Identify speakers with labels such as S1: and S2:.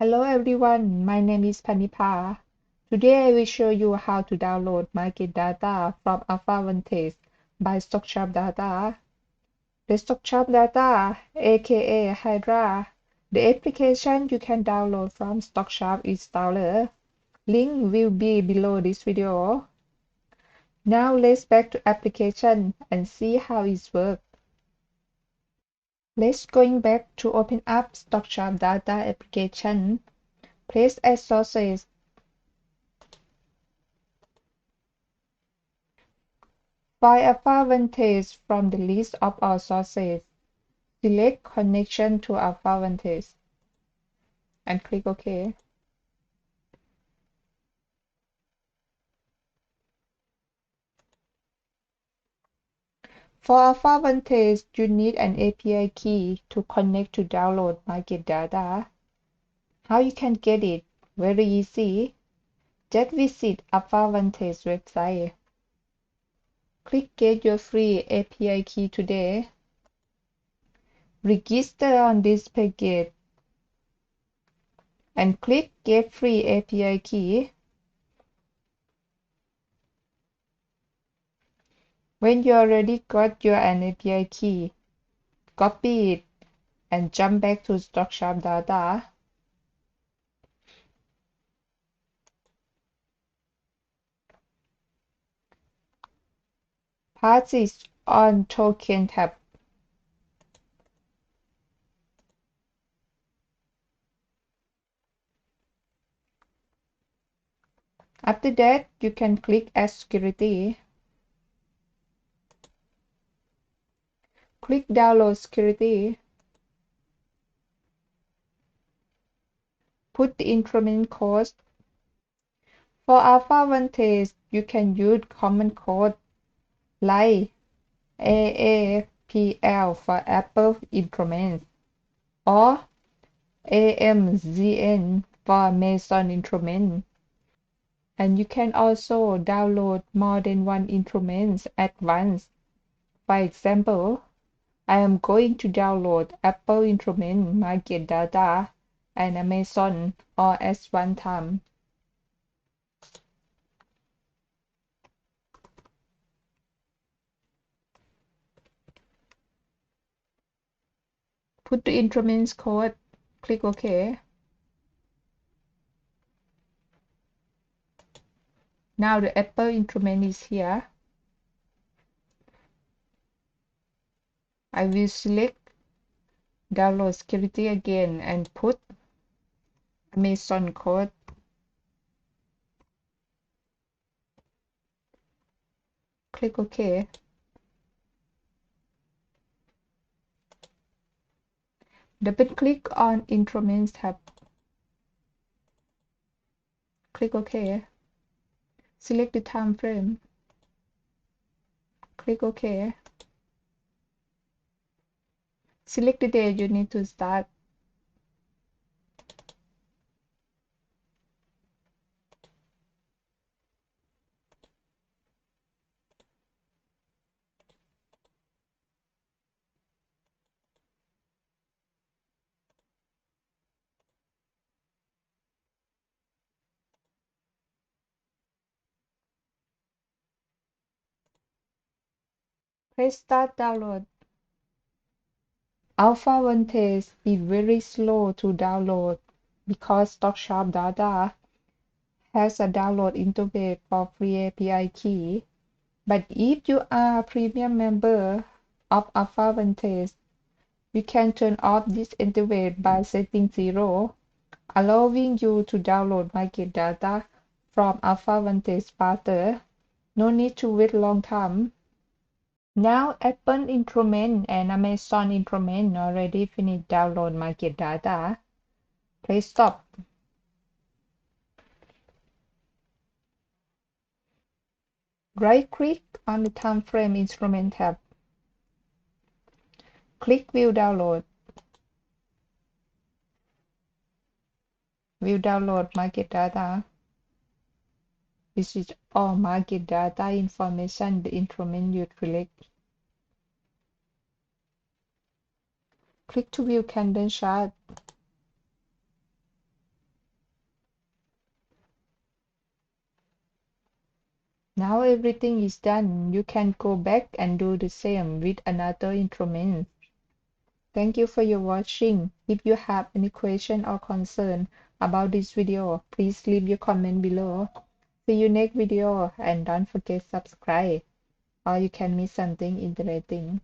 S1: Hello everyone, my name is Panipa. Today I will show you how to download market data from AlphaVantage by StockSharp Data. The StockSharp Data, aka Hydra, the application you can download from StockSharp installer. Link will be below this video. Now let's back to application and see how it works. Let's going back to open up StockSharp Data application. Press Add Sources. Find AlphaVantage from the list of all sources. Select Connection to AlphaVantage and click OK. For AlphaVantage, you need an API key to connect to download market data. How you can get it? Very easy. Just visit AlphaVantage website. Click Get your free API key today. Register on this page and click Get free API key. When you already got your API key, copy it and jump back to StockSharp Data. Paste it on Token tab. After that, you can click Add Security. Click Download Security. Put the increment code. For AlphaVantage, you can use common code like AAPL for Apple increments or AMZN for Mason increment. And you can also download more than one instrument at once. For example, I am going to download Apple instrument, market data, and Amazon all at one time. Put the instruments code, click OK. Now the Apple instrument is here. I will select download security again and put Amazon code. Click OK. Double click on Instruments tab. Click OK. Select the time frame. Click OK. Select the day you need to start. Press Start Download. AlphaVantage is very slow to download because StockSharp Data has a download interface for free API key. But if you are a premium member of AlphaVantage, you can turn off this interface by setting 0, allowing you to download market data from AlphaVantage faster. No need to wait long time. Now Apple instrument and Amazon instrument already finished download market data. Press stop. Right click on the time frame instrument tab. Click View Download. View Download market data. This is all market data information the instrument you select. Click to view candle chart. Now everything is done. You can go back and do the same with another instrument. Thank you for your watching. If you have any question or concern about this video, please leave your comment below. See you next video and don't forget subscribe or you can miss something interesting.